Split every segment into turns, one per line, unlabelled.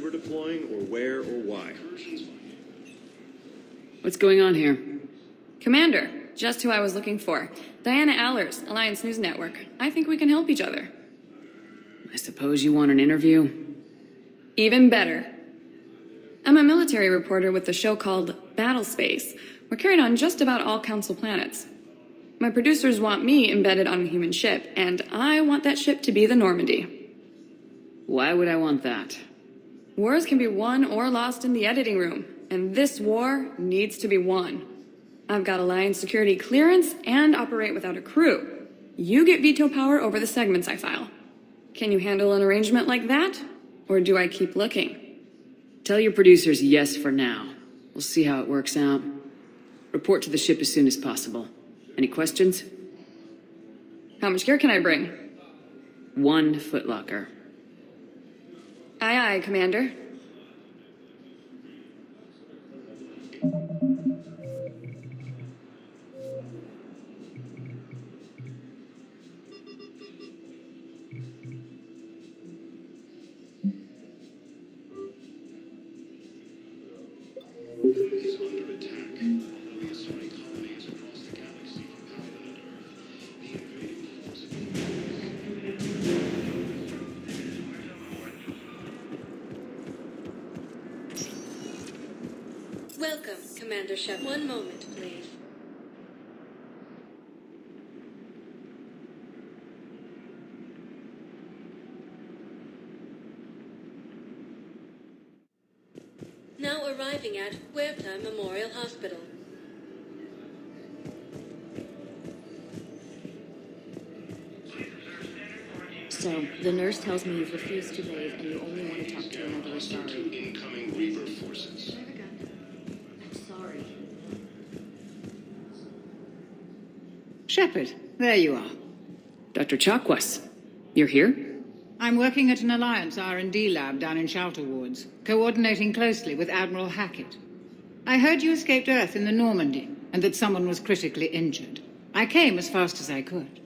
we're deploying, or where or why.
What's going on here?
Commander, just who I was looking for. Diana Allers, Alliance News Network. I think we can help each other.
I suppose you want an interview?
Even better. I'm a military reporter with the show called Battle Space. We're carried on just about all Council planets. My producers want me embedded on a human ship, and I want that ship to be the Normandy.
Why would I want that?
Wars can be won or lost in the editing room, and this war needs to be won. I've got Alliance security clearance and operate without a crew. You get veto power over the segments I file. Can you handle an arrangement like that? Or do I keep looking?
Tell your producers yes for now. We'll see how it works out. Report to the ship as soon as possible. Any questions?
How much gear can I bring?
1 footlocker.
Aye, aye, Commander.
Welcome, Commander Shep. One moment, please. Now arriving at Huerta Memorial Hospital.
So, the nurse tells me you've refused to bathe and you only want to talk to another Asari.
Incoming Reaper forces.
I'm sorry.
Shepard, there you are.
Dr. Chakwas, you're here?
I'm working at an Alliance R&D lab down in Shelter Wards, coordinating closely with Admiral Hackett. I heard you escaped Earth in the Normandy, and that someone was critically injured. I came as fast as I could.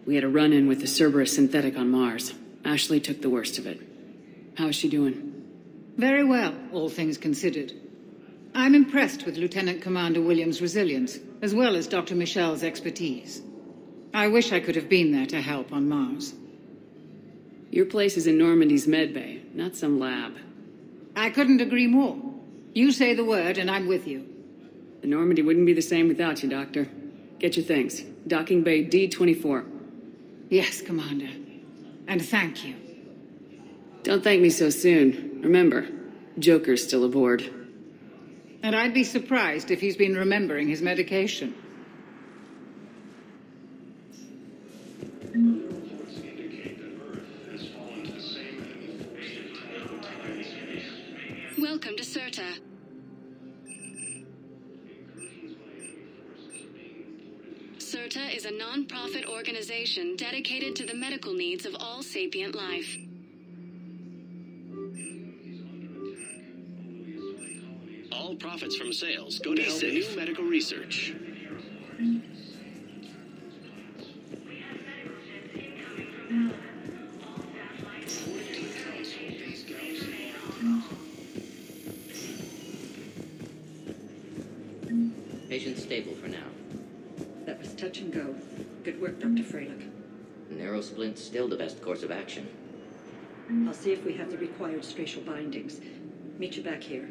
We had a run-in with the Cerberus synthetic on Mars. Ashley took the worst of it. How is she doing?
Very well, all things considered. I'm impressed with Lieutenant Commander Williams' resilience, as well as Dr. Michel's expertise. I wish I could have been there to help on Mars.
Your place is in Normandy's medbay, not some lab.
I couldn't agree more. You say the word and I'm with you.
The Normandy wouldn't be the same without you, Doctor. Get your things. Docking Bay D-24.
Yes, Commander. And thank you.
Don't thank me so soon. Remember, Joker's still aboard.
And I'd be surprised if he's been remembering his medication.
Welcome to Serta. Serta is a non-profit organization dedicated to the medical needs of all sapient life.
All profits from sales go to help new medical research.
Patient's stable for now.
That was touch and go. Good work, Dr. Freilich.
Narrow splint's still the best course of action.
I'll see if we have the required spatial bindings. Meet you back here.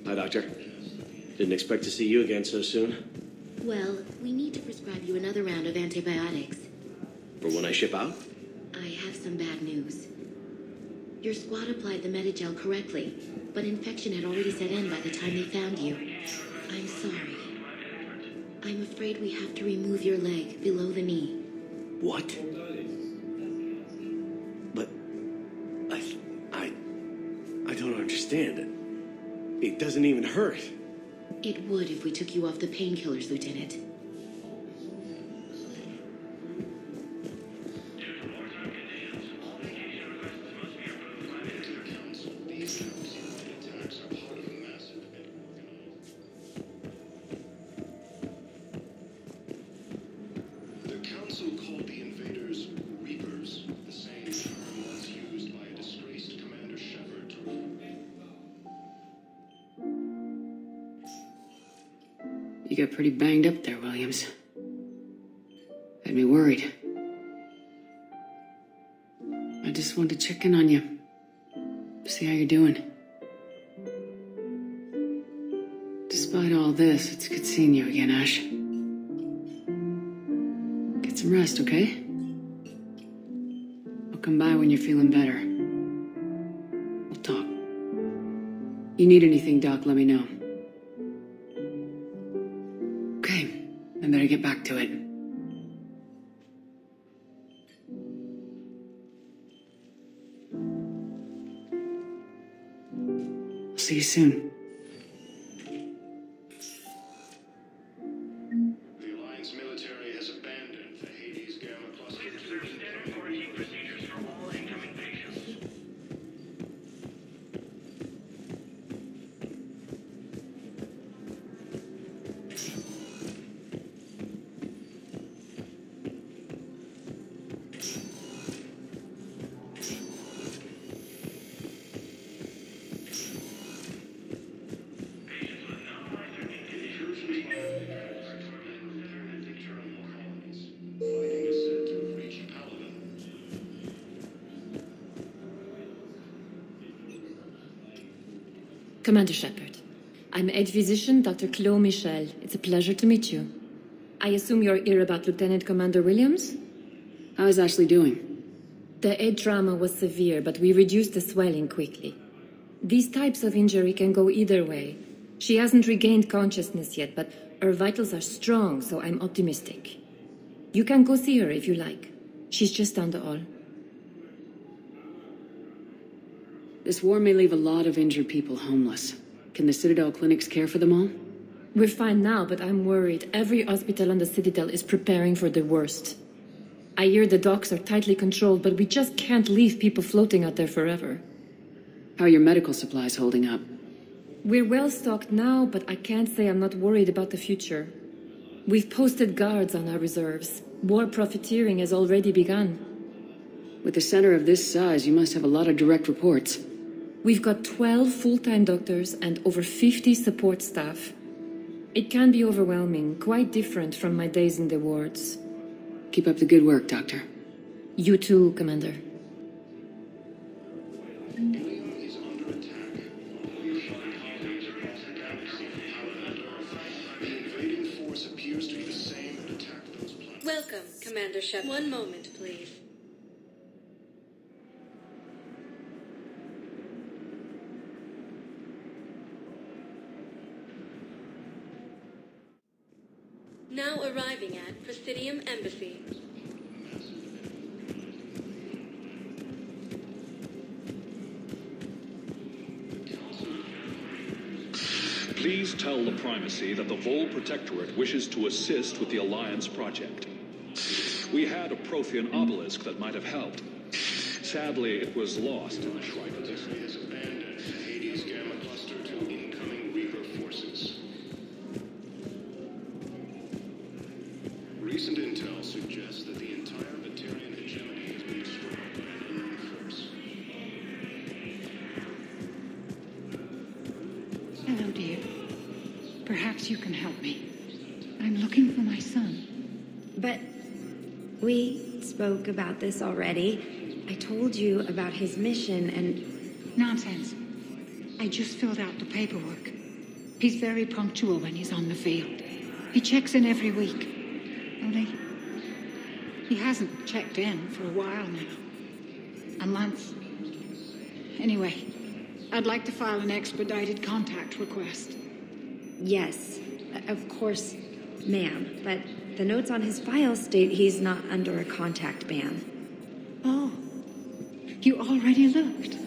Hi, Doctor. Didn't expect to see you again so soon.
Well, we need to prescribe you another round of antibiotics.
For when I ship out?
I have some bad news. Your squad applied the Medigel correctly, but infection had already set in by the time they found you. I'm sorry. I'm afraid we have to remove your leg below the knee.
What? But I don't understand it. It doesn't even hurt.
It would if we took you off the painkillers, Lieutenant.
got pretty banged up there, Williams. Had me worried. I just wanted to check in on you. See how you're doing. Despite all this, it's good seeing you again, Ash. Get some rest, okay? I'll come by when you're feeling better. We'll talk. You need anything, Doc, let me know. Okay, I better get back to it. I'll see you soon.
The Alliance military has abandoned the Hades Gamma cluster.
Quarantine procedures for all incoming patients.
Commander Shepard, I'm Head Physician Dr. Chloe Michel. It's a pleasure to meet you. I assume you're here about Lieutenant Commander Williams?
How is Ashley doing?
The head trauma was severe, but we reduced the swelling quickly. These types of injury can go either way. She hasn't regained consciousness yet, but her vitals are strong, so I'm optimistic. You can go see her if you like. She's just down the hall.
This war may leave a lot of injured people homeless. Can the Citadel clinics care for them all?
We're fine now, but I'm worried. Every hospital on the Citadel is preparing for the worst. I hear the docks are tightly controlled, but we just can't leave people floating out there forever.
How are your medical supplies holding up?
We're well stocked now, but I can't say I'm not worried about the future. We've posted guards on our reserves. War profiteering has already begun.
With a center of this size, you must have a lot of direct reports.
We've got 12 full-time doctors and over 50 support staff. It can be overwhelming, quite different from my days in the wards.
Keep up the good work, Doctor.
You too, Commander.
Ilium is under attack. Colonies across the galaxy from Paladin and Earth. The invading force appears to be the same and attacked those planets.
Welcome, Commander Shepard. One moment, please. Now arriving at Presidium Embassy.
Please tell the Primacy that the Vol Protectorate wishes to assist with the Alliance project. We had a Prothean obelisk that might have helped. Sadly, it was lost in the Shrine of this.
Has abandoned the Hades Gamma cluster to incoming Reaper forces. Recent intel suggests that the entire Batarian hegemony has been destroyed by an unknown force.
Hello, dear. Perhaps you can help me. I'm looking for my son.
But we spoke about this already. I told you about his mission and...
Nonsense. I just filled out the paperwork. He's very punctual when he's on the field. He checks in every week. Only, he hasn't checked in for a while now. A month. Anyway, I'd like to file an expedited contact request.
Yes, of course, ma'am. But the notes on his file state he's not under a contact ban.
Oh, you already looked.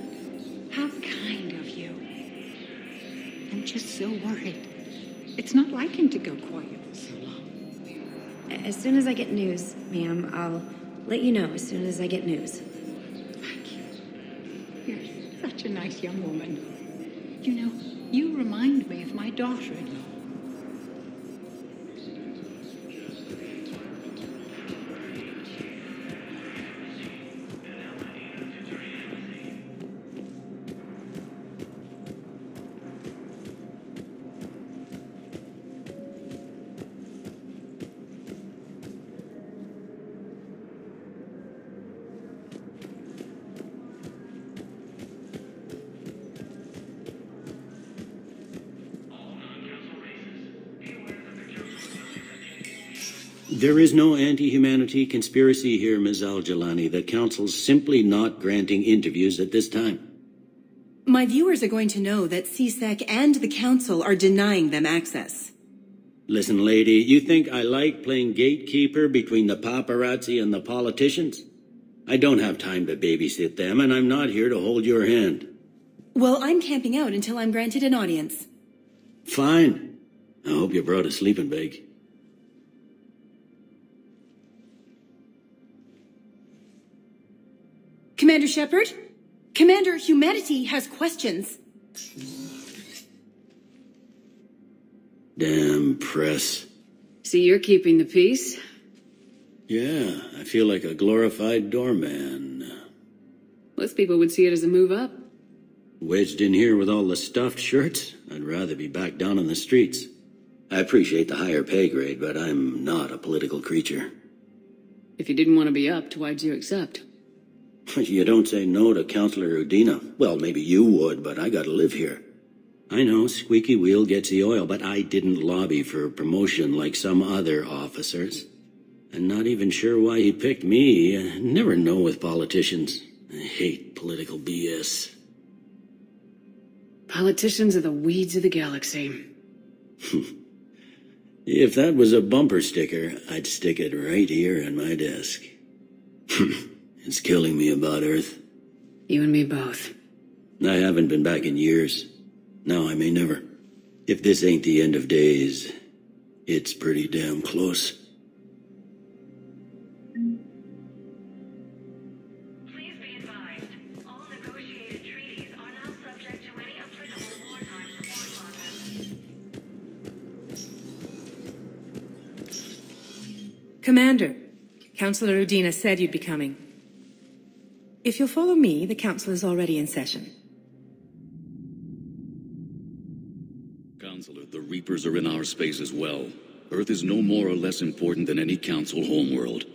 How kind of you. I'm just so worried. It's not like him to go quiet for so long.
As soon as I get news, ma'am, I'll let you know as soon as I get news.
Thank you. You're such a nice young woman. You know, you remind me of my daughter-in-law.
There is no anti-humanity conspiracy here, Ms. Al-Jalani. The Council's simply not granting interviews at this time.
My viewers are going to know that CSEC and the Council are denying them access.
Listen, lady, you think I like playing gatekeeper between the paparazzi and the politicians? I don't have time to babysit them, and I'm not here to hold your hand.
Well, I'm camping out until I'm granted an audience.
Fine. I hope you brought a sleeping bag.
Commander Shepard? Commander, humanity has questions.
Damn press.
See, you're keeping the peace.
Yeah, I feel like a glorified doorman.
Most people would see it as a move up.
Wedged in here with all the stuffed shirts, I'd rather be back down on the streets. I appreciate the higher pay grade, but I'm not a political creature.
If you didn't want to be upped, why'd you accept?
You don't say no to Counselor Udina. Well, maybe you would, but I gotta live here. I know, squeaky wheel gets the oil, but I didn't lobby for promotion like some other officers. I'm not even sure why he picked me. I never know with politicians. I hate political BS.
Politicians are the weeds of the galaxy.
If that was a bumper sticker, I'd stick it right here on my desk. It's killing me about Earth.
You and me both.
I haven't been back in years. Now I may never. If this ain't the end of days, it's pretty damn close.
Please be advised, all negotiated treaties are now subject to any applicable wartime support clauses.
Commander, Counselor Udina said you'd be coming. If you'll follow me, the Council is already in session.
Counselor, the Reapers are in our space as well. Earth is no more or less important than any Council homeworld.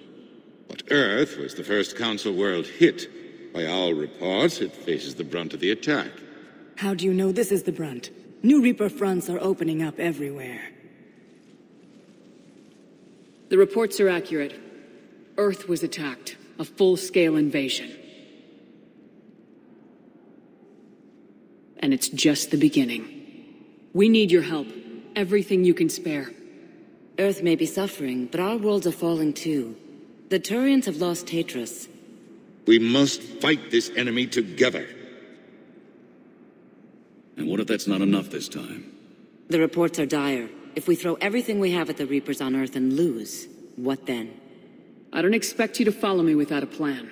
But Earth was the first Council world hit. By all reports, it faces the brunt of the attack.
How do you know this is the brunt? New Reaper fronts are opening up everywhere.
The reports are accurate. Earth was attacked. A full-scale invasion. And it's just the beginning. We need your help. Everything you can spare.
Earth may be suffering, but our worlds are falling too. The Turians have lost Tatris.
We must fight this enemy together.
And what if that's not enough this time?
The reports are dire. If we throw everything we have at the Reapers on Earth and lose, what then?
I don't expect you to follow me without a plan.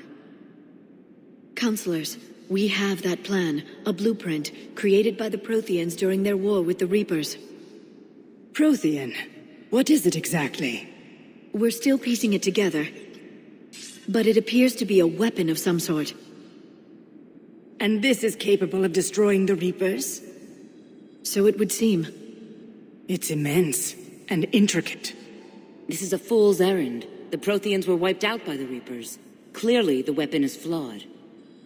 Counselors, we have that plan, a blueprint, created by the Protheans during their war with the Reapers.
Prothean? What is it exactly?
We're still piecing it together. But it appears to be a weapon of some sort.
And this is capable of destroying the Reapers?
So it would seem.
It's immense and intricate.
This is a fool's errand. The Protheans were wiped out by the Reapers. Clearly, the weapon is flawed.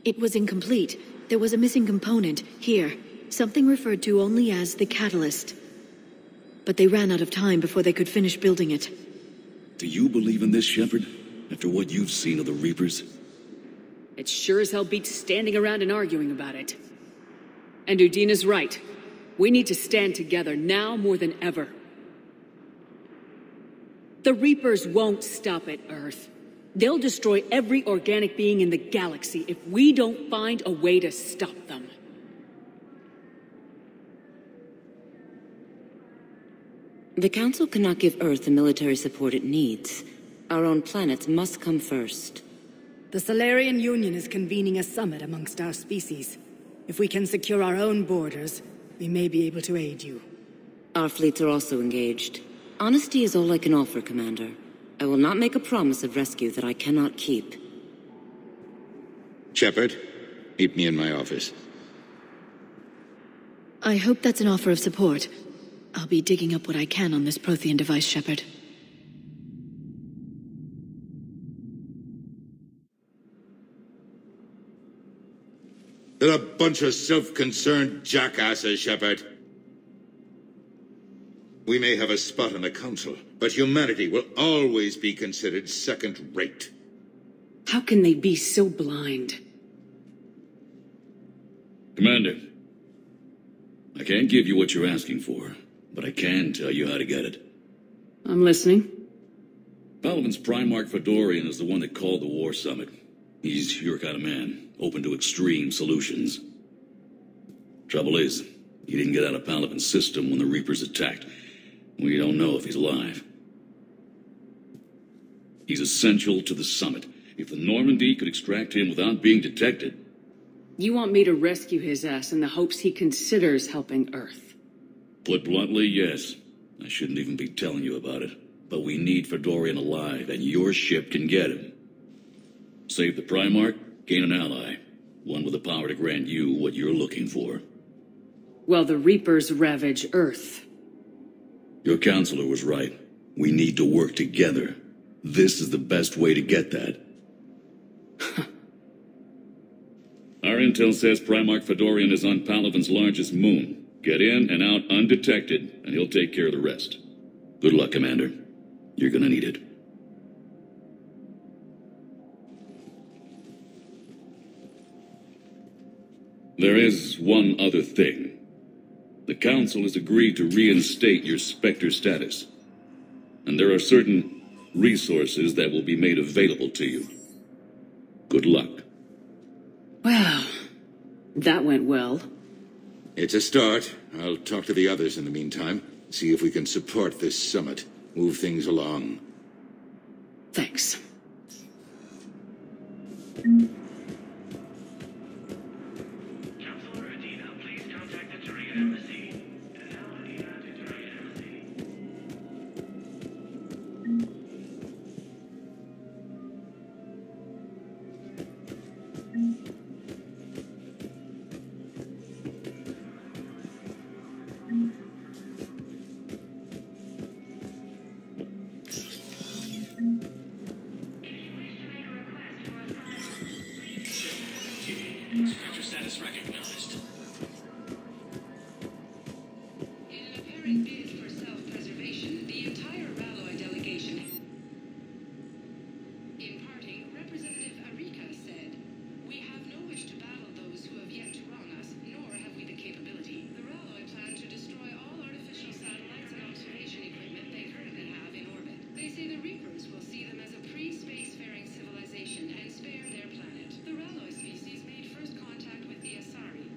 It was incomplete. There was a missing component, here. Something referred to only as the catalyst. But they ran out of time before they could finish building it.
Do you believe in this, Shepard? After what you've seen of the Reapers?
It sure as hell beats standing around and arguing about it. And Udina's right. We need to stand together now more than ever. The Reapers won't stop at Earth. They'll destroy every organic being in the galaxy if we don't find a way to stop them.
The Council cannot give Earth the military support it needs. Our own planets must come first.
The Solarian Union is convening a summit amongst our species. If we can secure our own borders, we may be able to aid you.
Our fleets are also engaged. Honesty is all I can offer, Commander. I will not make a promise of rescue that I cannot keep.
Shepard, meet me in my office.
I hope that's an offer of support. I'll be digging up what I can on this Prothean device, Shepard.
They're a bunch of self-concerned jackasses, Shepard. We may have a spot on the Council, but humanity will always be considered second-rate.
How can they be so blind?
Commander, I can't give you what you're asking for, but I can tell you how to get it.
I'm listening.
Palaven's Primarch Fedorian is the one that called the War Summit. He's your kind of man, open to extreme solutions. Trouble is, he didn't get out of Palaven's system when the Reapers attacked. We don't know if he's alive. He's essential to the summit. If the Normandy could extract him without being detected...
You want me to rescue his ass in the hopes he considers helping Earth?
Put bluntly, yes. I shouldn't even be telling you about it. But we need Fedorian alive, and your ship can get him. Save the Primarch, gain an ally. One with the power to grant you what you're looking for.
Well, the Reapers ravage Earth.
Your counselor was right. We need to work together. This is the best way to get that. Our intel says Primarch Fedorian is on Palaven's largest moon. Get in and out undetected, and he'll take care of the rest. Good luck, Commander. You're gonna need it. There is one other thing. The Council has agreed to reinstate your Spectre status. And there are certain resources that will be made available to you. Good luck.
Well, that went well.
It's a start. I'll talk to the others in the meantime. See if we can support this summit. Move things along.
Thanks.
Counselor Adina, please contact the Terrain Embassy.
Spectre status recognized.
In an apparent bid for self-preservation, the entire Ralloy delegation... In parting, Representative Arika said, "We have no wish to battle those who have yet to wrong us, nor have we the capability. The Ralloy plan to destroy all artificial satellites and observation equipment they currently have in orbit. They say the Reapers will see them as a pre-spacefaring civilization and spare their planet. The Ralloy species made first contact with the Asari,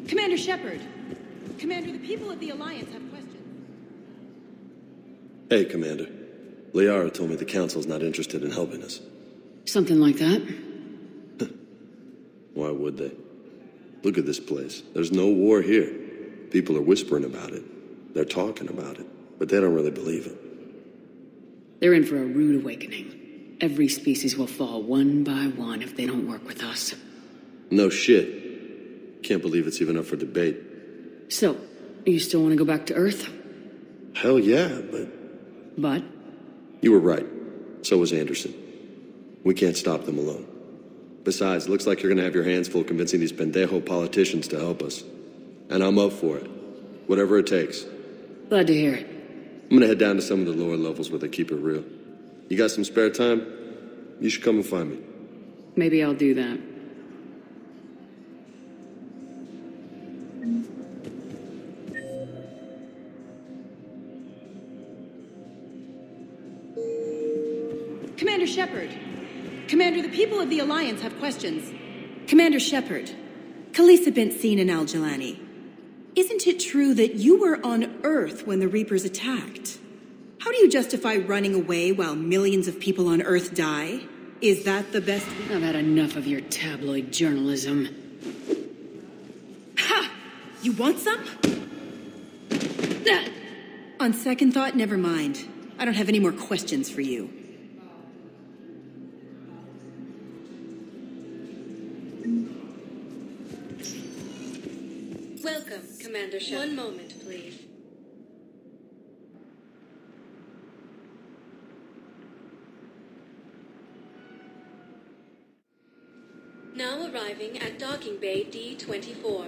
Commander Shepard! Commander, the people of the Alliance have questions.
Hey, Commander. Liara told me the Council's not interested in helping us.
Something like that.
Why would they? Look at this place. There's no war here. People are whispering about it. They're talking about it. But they don't really believe it.
They're in for a rude awakening. Every species will fall one by one if they don't work with us.
No shit. Can't believe it's even up for debate.
So, you still want to go back to Earth?
Hell yeah,
But?
You were right. So was Anderson. We can't stop them alone. Besides, it looks like you're gonna have your hands full convincing these pendejo politicians to help us. And I'm up for it. Whatever it takes.
Glad to hear it.
I'm gonna head down to some of the lower levels where they keep it real. You got some spare time? You should come and find me.
Maybe I'll do that.
people of the Alliance have questions.
Commander Shepard, Khalisah bint Sina al-Jalani. Isn't it true that you were on Earth when the Reapers attacked? How do you justify running away while millions of people on Earth die? Is that the best...
I've had enough of your tabloid journalism.
Ha! You want some? On second thought, never mind. I don't have any more questions for you.
Welcome, Commander Shepard. One moment, please. Now arriving at Docking Bay D-24.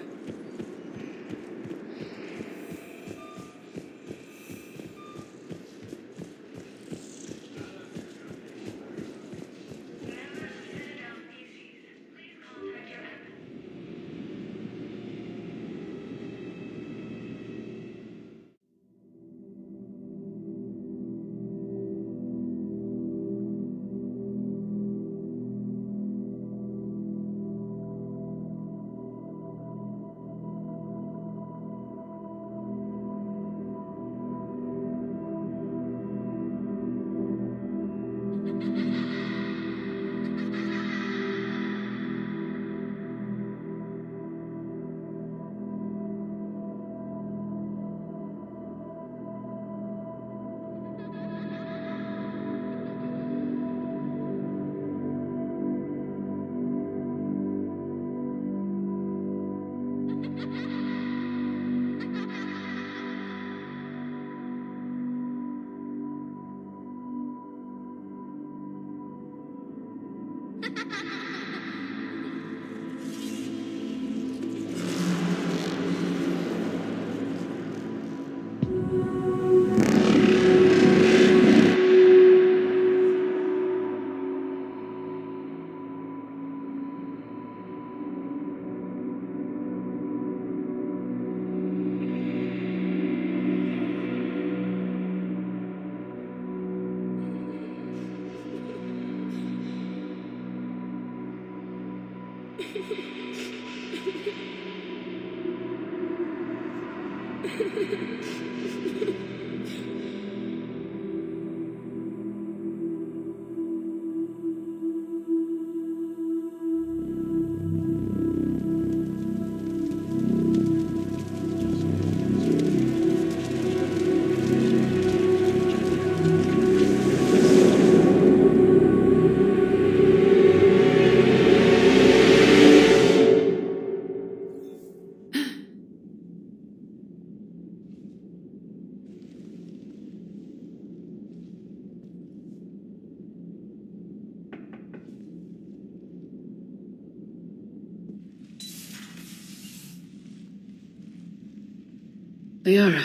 Liara,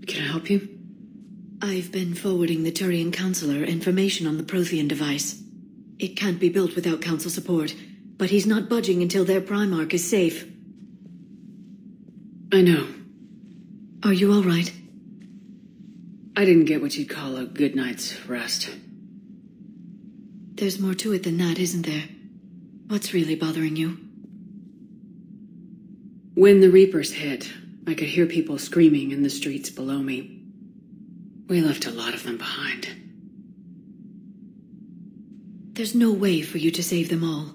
can I help you?
I've been forwarding the Turian Counselor information on the Prothean device. It can't be built without Council support, but he's not budging until their Primarch is safe.
I know.
Are you all right?
I didn't get what you'd call a good night's rest.
There's more to it than that, isn't there? What's really bothering you?
When the Reapers hit, I could hear people screaming in the streets below me. We left a lot of them behind.
There's no way for you to save them all.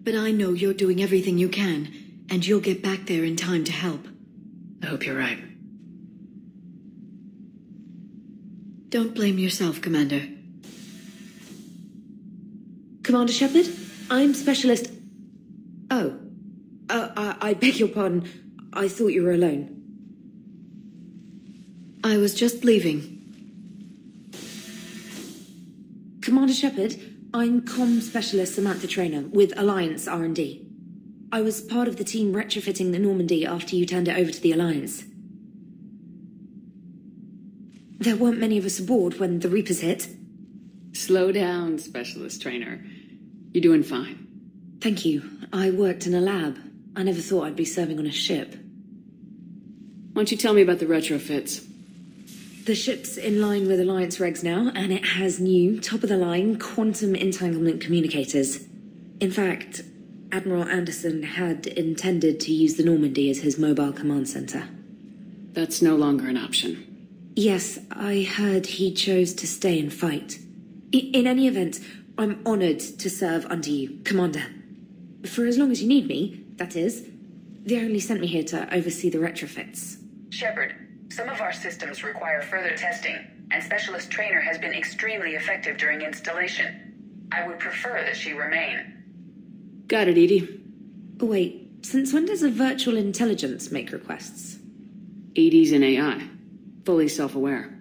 But I know you're doing everything you can, and you'll get back there in time to help.
I hope you're right.
Don't blame yourself, Commander.
Commander Shepard, I'm Specialist... Oh. I beg your pardon. I thought you were alone.
I was just leaving.
Commander Shepard, I'm Comm Specialist Samantha Traynor with Alliance R&D. I was part of the team retrofitting the Normandy after you turned it over to the Alliance. There weren't many of us aboard when the Reapers hit.
Slow down, Specialist Trainer. You're doing fine.
Thank you. I worked in a lab. I never thought I'd be serving on a ship.
Why don't you tell me about the retrofits?
The ship's in line with Alliance regs now, and it has new, top-of-the-line quantum entanglement communicators. In fact, Admiral Anderson had intended to use the Normandy as his mobile command center.
That's no longer an option.
Yes, I heard he chose to stay and fight. In any event, I'm honored to serve under you, Commander. For as long as you need me, that is. They only sent me here to oversee the retrofits.
Shepard, some of our systems require further testing, and Specialist Trainer has been extremely effective during installation. I would prefer that she remain.
Got it, Edie.
Wait, since when does a virtual intelligence make requests?
Edie's an AI. Fully self-aware.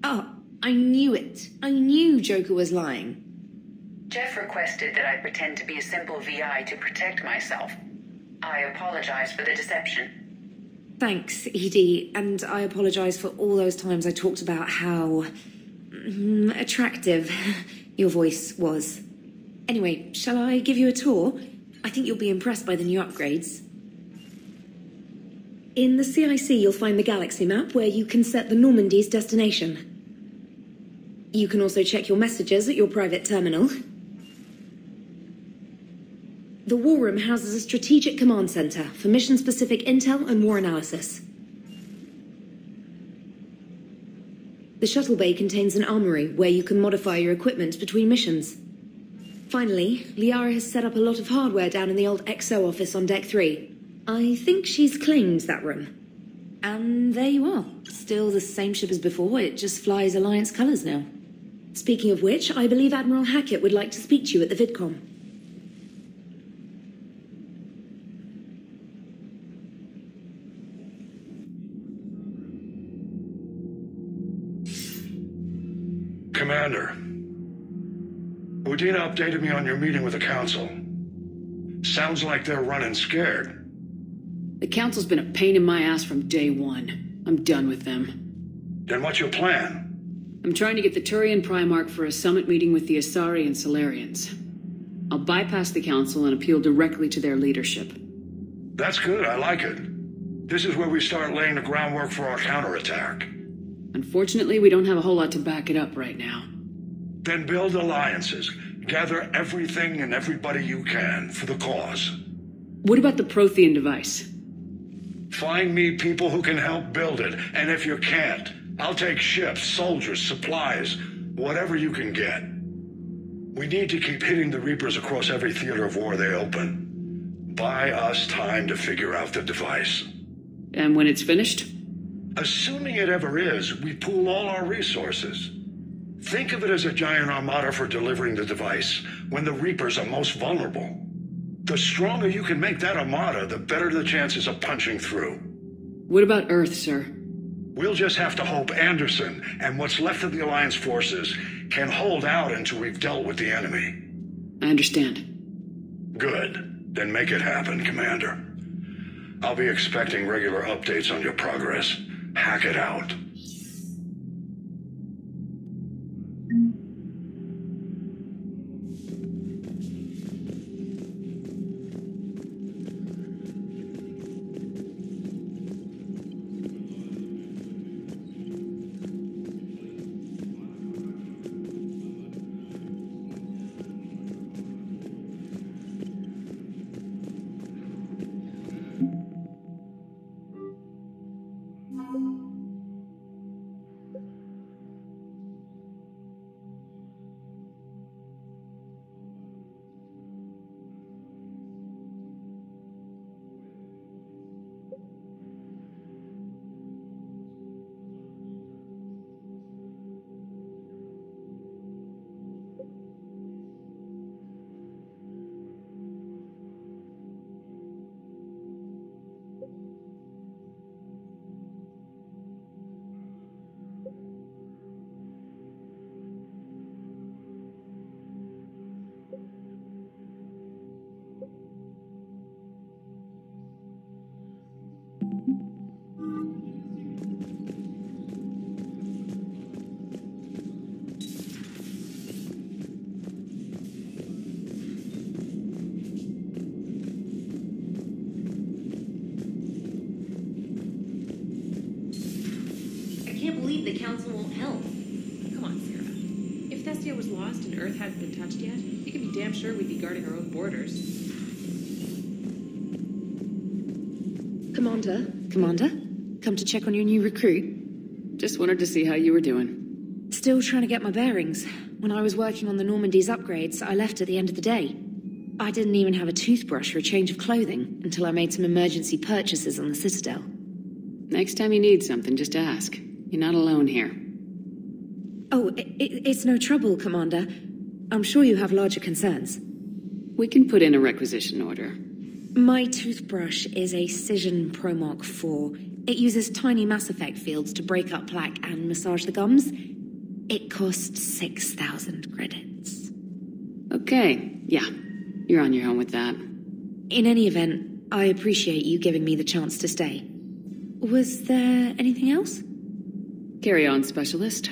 Oh, I knew it. I knew Joker was lying.
Jeff requested that I pretend to be a simple VI to protect myself. I apologize for the deception.
Thanks, Edie, and I apologize for all those times I talked about how attractive your voice was. Anyway, shall I give you a tour? I think you'll be impressed by the new upgrades. In the CIC, you'll find the galaxy map where you can set the Normandy's destination. You can also check your messages at your private terminal. The War Room houses a strategic command center for mission-specific intel and war analysis. The shuttle bay contains an armory where you can modify your equipment between missions. Finally, Liara has set up a lot of hardware down in the old XO office on Deck 3. I think she's claimed that room. And there you are. Still the same ship as before, it just flies Alliance colors now. Speaking of which, I believe Admiral Hackett would like to speak to you at the VidCom.
Commander, Udina updated me on your meeting with the Council. Sounds like they're running scared.
The Council's been a pain in my ass from day one. I'm done with them.
Then what's your plan?
I'm trying to get the Turian Primarch for a summit meeting with the Asari and Solarians. I'll bypass the Council and appeal directly to their leadership.
That's good, I like it. This is where we start laying the groundwork for our counterattack.
Unfortunately, we don't have a whole lot to back it up right now.
Then build alliances. Gather everything and everybody you can for the cause.
What about the Prothean device?
Find me people who can help build it, and if you can't, I'll take ships, soldiers, supplies, whatever you can get. We need to keep hitting the Reapers across every theater of war they open. Buy us time to figure out the device.
And when it's finished?
Assuming it ever is, we pool all our resources. Think of it as a giant armada for delivering the device when the Reapers are most vulnerable. The stronger you can make that armada, the better the chances of punching through.
What about Earth, sir?
We'll just have to hope Anderson and what's left of the Alliance forces can hold out until we've dealt with the enemy.
I understand.
Good. Then make it happen, Commander. I'll be expecting regular updates on your progress. Hack it out.
The Council won't help. Come on, Sarah. If Thestia
was lost and Earth hadn't been touched yet, you can be damn sure we'd be guarding our own borders.
Commander? Come to check on your new recruit?
Just wanted to see how you were doing.
Still trying to get my bearings. When I was working on the Normandy's upgrades, I left at the end of the day. I didn't even have a toothbrush or a change of clothing until I made some emergency purchases on the Citadel.
Next time you need something, just ask. You're not alone here.
Oh, it's no trouble, Commander. I'm sure you have larger concerns.
We can put in a requisition order.
My toothbrush is a Cision Pro Mark IV. It uses tiny Mass Effect fields to break up plaque and massage the gums. It costs 6,000 credits.
Okay, yeah. You're on your own with that.
In any event, I appreciate you giving me the chance to stay. Was there anything else?
Carry on, Specialist.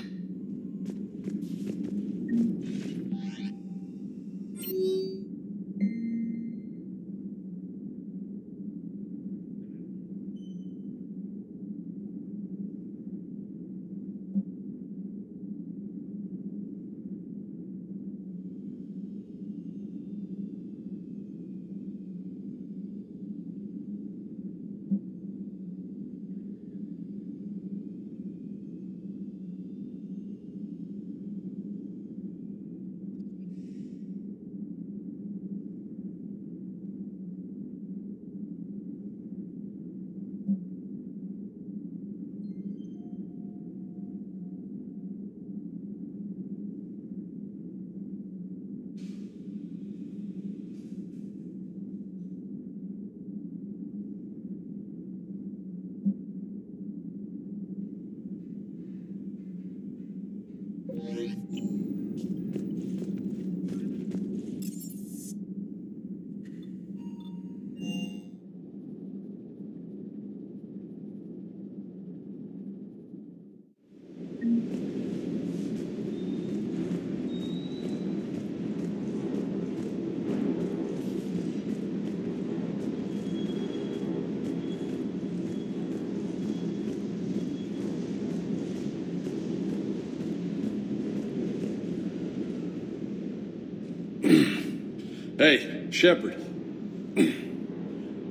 Hey, Shepard.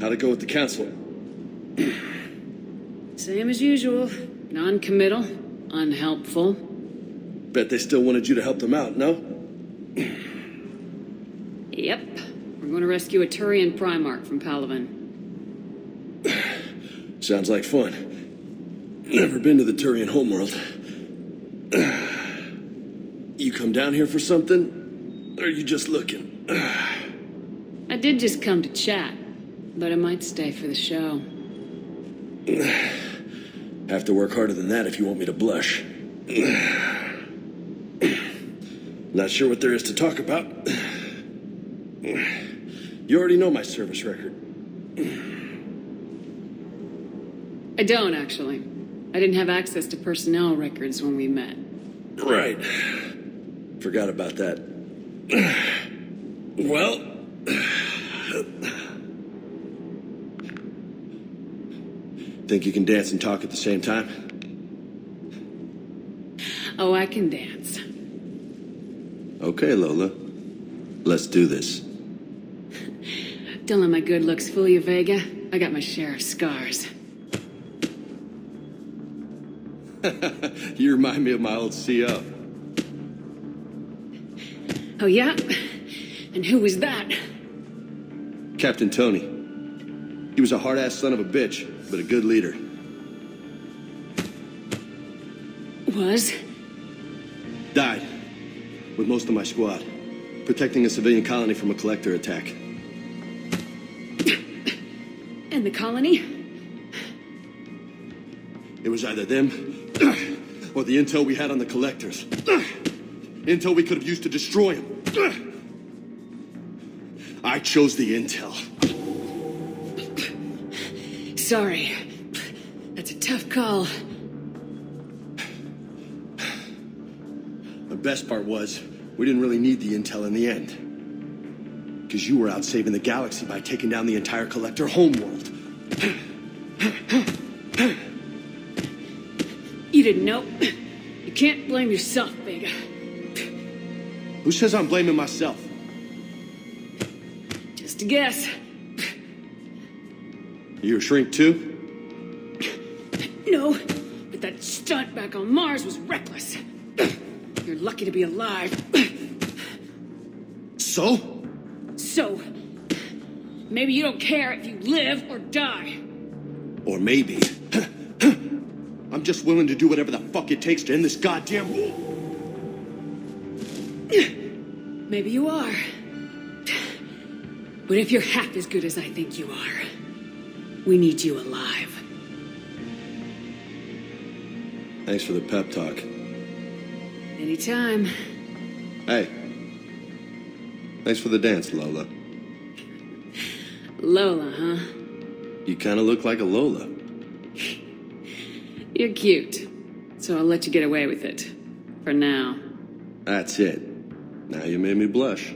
How'd it go with the council?
Same as usual. Non-committal, unhelpful.
Bet they still wanted you to help them out, no?
Yep. We're going to rescue a Turian Primarch from Palaven.
Sounds like fun. Never been to the Turian homeworld. You come down here for something? Or are you just looking?
I did just come to chat, but I might stay for the show.
Have to work harder than that if you want me to blush. Not sure what there is to talk about. You already know my service record.
I don't, actually. I didn't have access to personnel records when we met.
Right. Forgot about that. Well... Think you can dance and talk at the same time?
Oh, I can dance.
Okay, Lola. Let's do this.
Don't let my good looks fool you, Vega. I got my share of scars.
You remind me of my old CO.
Oh, yeah? And who was that?
Captain Tony. He was a hard-ass son of a bitch, but a good leader.
Was?
Died. With most of my squad. Protecting a civilian colony from a collector attack.
And the colony?
It was either them, or the intel we had on the collectors. Intel we could have used to destroy them. I chose the intel.
Sorry. That's a tough call.
The best part was, we didn't really need the intel in the end. Because you were out saving the galaxy by taking down the entire collector homeworld.
You didn't know. You can't blame yourself, Vega.
Who says I'm blaming myself?
Just a guess.
You a shrink too?
No, but that stunt back on Mars was reckless. You're lucky to be alive.
So?
So, maybe you don't care if you live or die.
Or maybe... I'm just willing to do whatever the fuck it takes to end this goddamn war.
Maybe you are. But if you're half as good as I think you are, we need you alive.
Thanks for the pep talk.
Anytime.
Hey. Thanks for the dance, Lola.
Lola, huh?
You kind of look like a Lola.
You're cute, so I'll let you get away with it. For now.
That's it. Now you made me blush.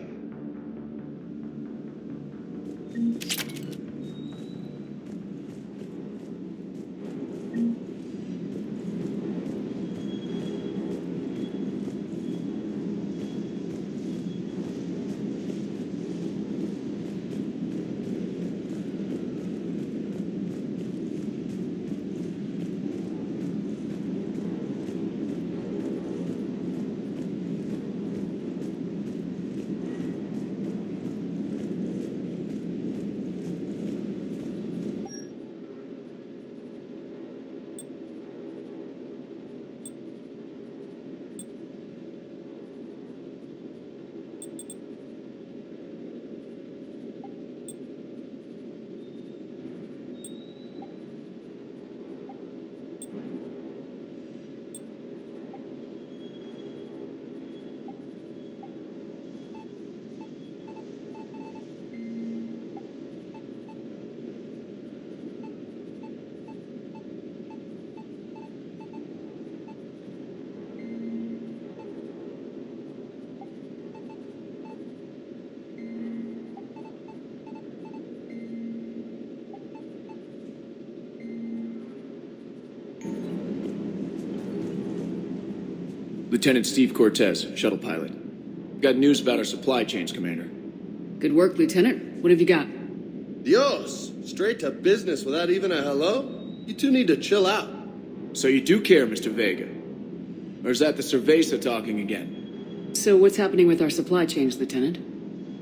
Lieutenant Steve Cortez, shuttle pilot. Got news about our supply chains, Commander.
Good work, Lieutenant. What have you got?
Dios! Straight to business without even a hello? You two need to chill out.
So you do care, Mr. Vega? Or is that the Cerveza talking again?
So what's happening with our supply chains, Lieutenant?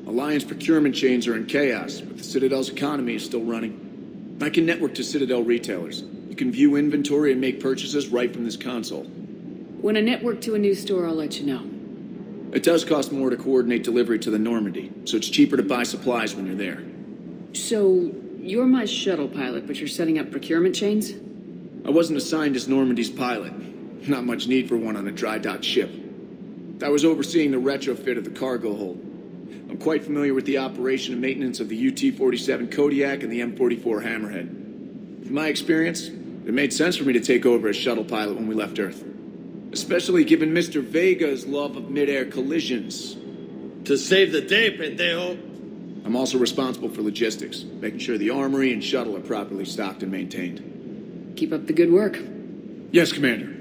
Alliance procurement chains are in chaos, but the Citadel's economy is still running. I can network to Citadel retailers. You can view inventory and make purchases right from this console.
When I network to a new store, I'll let you know.
It does cost more to coordinate delivery to the Normandy, so it's cheaper to buy supplies when you're there.
So, you're my shuttle pilot, but you're setting up procurement chains?
I wasn't assigned as Normandy's pilot. Not much need for one on a dry dock ship. I was overseeing the retrofit of the cargo hold. I'm quite familiar with the operation and maintenance of the UT-47 Kodiak and the M44 Hammerhead. From my experience, it made sense for me to take over as shuttle pilot when we left Earth. Especially given Mr. Vega's love of mid-air collisions.
To save the day, pendejo.
I'm also responsible for logistics, making sure the armory and shuttle are properly stocked and maintained.
Keep up the good work.
Yes, Commander.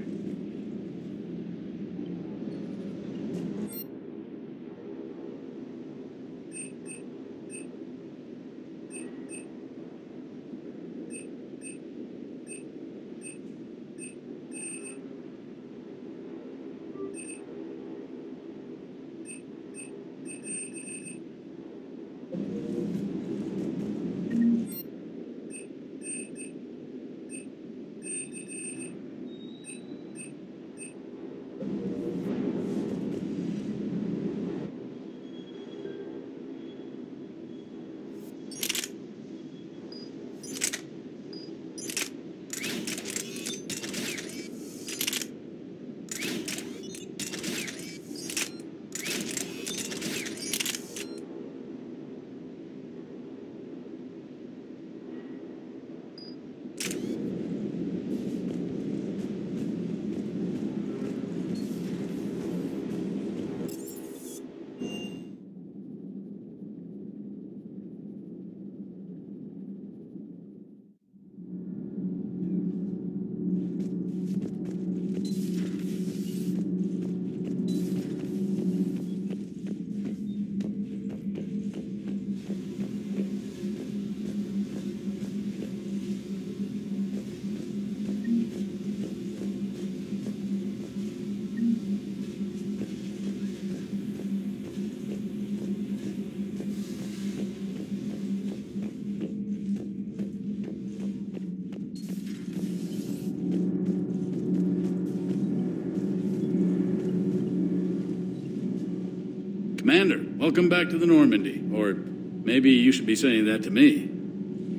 Commander, welcome back to the Normandy. Or maybe you should be saying that to me.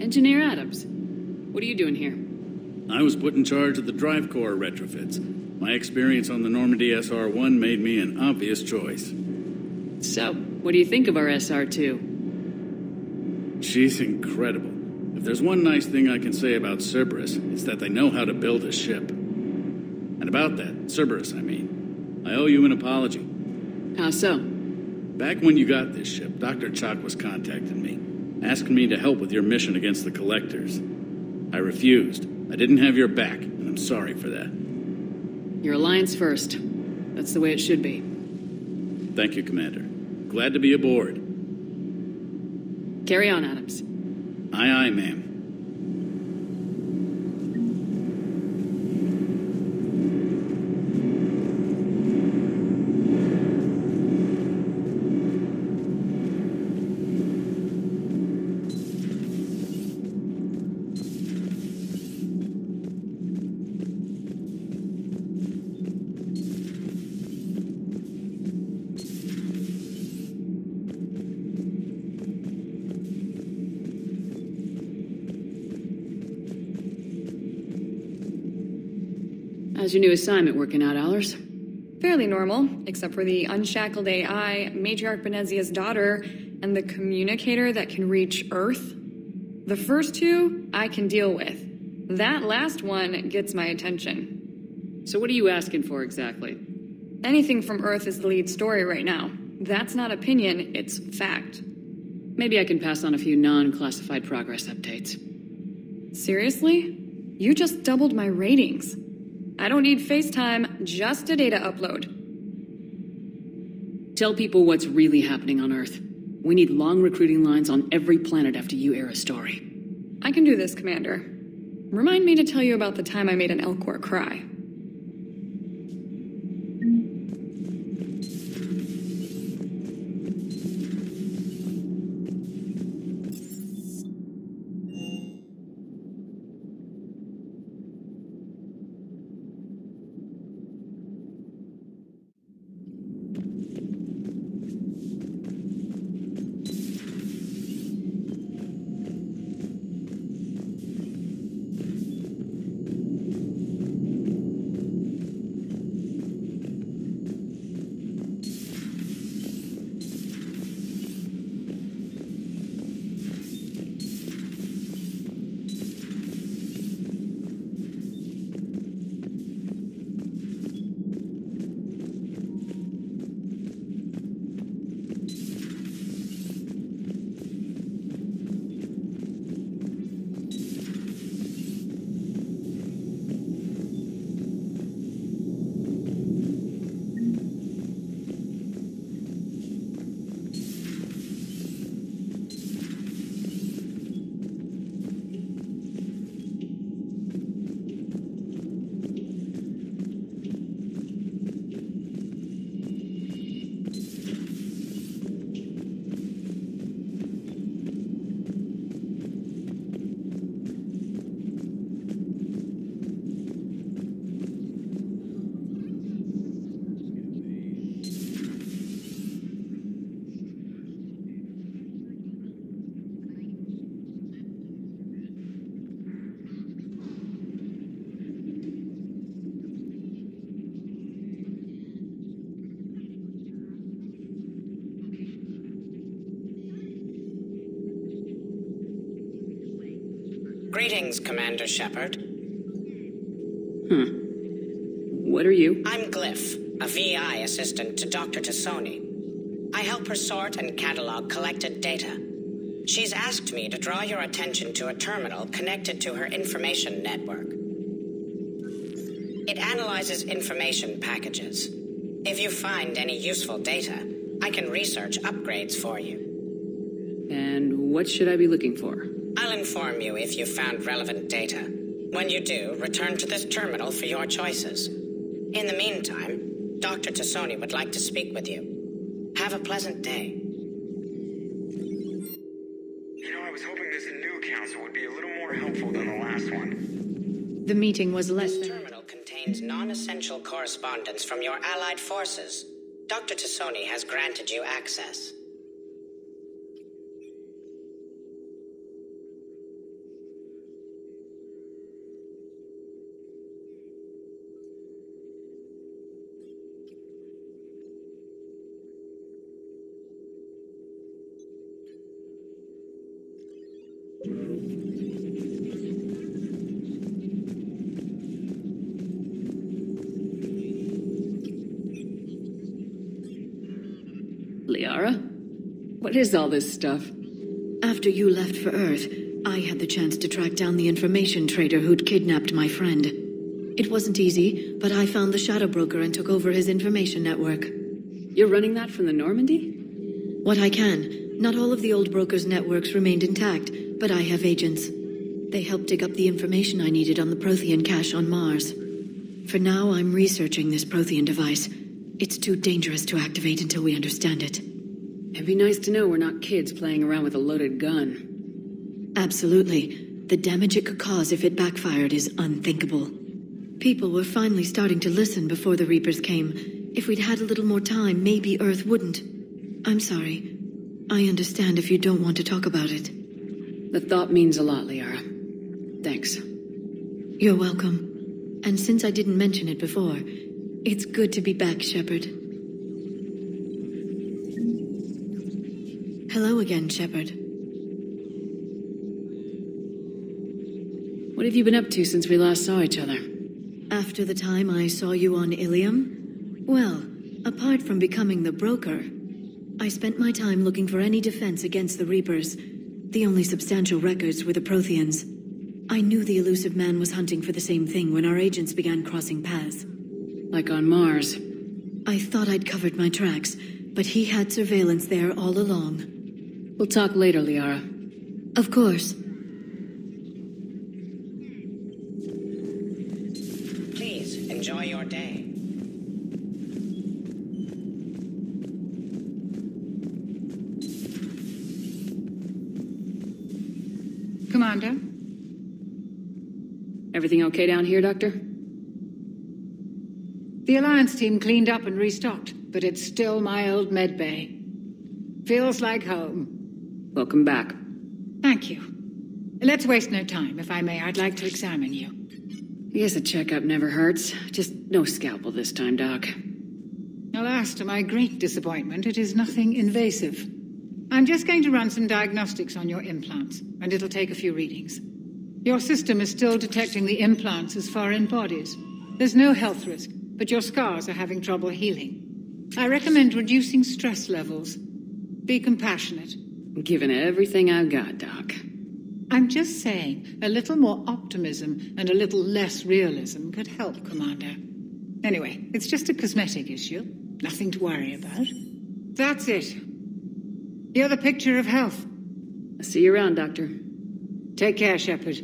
Engineer Adams, what are you doing here?
I was put in charge of the drive core retrofits. My experience on the Normandy SR-1 made me an obvious choice.
So, what do you think of our SR-2?
She's incredible. If there's one nice thing I can say about Cerberus, it's that they know how to build a ship. And about that, Cerberus, I mean, I owe you an apology.
How so?
Back when you got this ship, Dr. Chalk was contacting me, asking me to help with your mission against the Collectors. I refused. I didn't have your back, and I'm sorry for that.
Your alliance first. That's the way it should be.
Thank you, Commander. Glad to be aboard.
Carry on, Adams.
Aye, aye, ma'am.
How's your new assignment working out, Allers?
Fairly normal, except for the unshackled AI, Matriarch Benezia's daughter, and the communicator that can reach Earth. The first two, I can deal with. That last one gets my attention.
So what are you asking for exactly?
Anything from Earth is the lead story right now. That's not opinion, it's fact.
Maybe I can pass on a few non-classified progress updates.
Seriously? You just doubled my ratings. I don't need FaceTime, just a data upload.
Tell people what's really happening on Earth. We need long recruiting lines on every planet after you air a story.
I can do this, Commander. Remind me to tell you about the time I made an Elcor cry.
Greetings, Commander Shepard.
What are you?
I'm Glyph, a VI assistant to Dr. Tassoni. I help her sort and catalog collected data. She's asked me to draw your attention to a terminal connected to her information network. It analyzes information packages. If you find any useful data, I can research upgrades for you.
And what should I be looking for?
I'll inform you if you found relevant data. When you do, return to this terminal for your choices. In the meantime, Dr. Tassoni would like to speak with you. Have a pleasant day.
You know, I was hoping this new council would be a little more helpful than the last one.
The meeting was less
This
than...
terminal contains non-essential correspondence from your allied forces. Dr. Tassoni has granted you access.
Liara? What is all this stuff?
After you left for Earth, I had the chance to track down the information trader who'd kidnapped my friend. It wasn't easy, but I found the Shadow Broker and took over his information network.
You're running that from the Normandy?
What I can. Not all of the old broker's networks remained intact, but I have agents. They helped dig up the information I needed on the Prothean cache on Mars. For now, I'm researching this Prothean device. It's too dangerous to activate until we understand it.
It'd be nice to know we're not kids playing around with a loaded gun.
Absolutely. The damage it could cause if it backfired is unthinkable. People were finally starting to listen before the Reapers came. If we'd had a little more time, maybe Earth wouldn't. I'm sorry. I understand if you don't want to talk about it.
The thought means a lot, Liara. Thanks.
You're welcome. And since I didn't mention it before, it's good to be back, Shepard. Hello again, Shepard.
What have you been up to since we last saw each other?
After the time I saw you on Ilium? Well, apart from becoming the broker, I spent my time looking for any defense against the Reapers. The only substantial records were the Protheans. I knew the elusive man was hunting for the same thing when our agents began crossing paths.
Like on Mars.
I thought I'd covered my tracks, but he had surveillance there all along.
We'll talk later, Liara.
Of course.
Please, enjoy your day.
Commander?
Everything okay down here, Doctor?
The Alliance team cleaned up and restocked, but it's still my old med bay. Feels like home.
Welcome back.
Thank you. Let's waste no time. If I may, I'd like to examine you.
I guess a checkup never hurts. Just no scalpel this time, Doc.
Alas, to my great disappointment, it is nothing invasive. I'm just going to run some diagnostics on your implants, and it'll take a few readings. Your system is still detecting the implants as foreign bodies. There's no health risk, but your scars are having trouble healing. I recommend reducing stress levels. Be compassionate.
I'm giving everything I've got, Doc.
I'm just saying, a little more optimism and a little less realism could help, Commander. Anyway, it's just a cosmetic issue. Nothing to worry about. That's it. You're the picture of health.
I'll see you around, Doctor.
Take care, Shepard.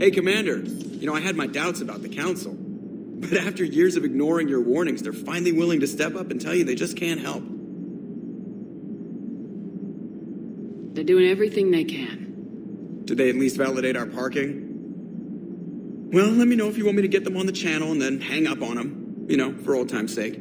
Hey, Commander. You know, I had my doubts about the Council. But after years of ignoring your warnings, they're finally willing to step up and tell you they just can't help.
They're doing everything they can.
Did they at least validate our parking? Well, let me know if you want me to get them on the channel and then hang up on them. You know, for old time's sake.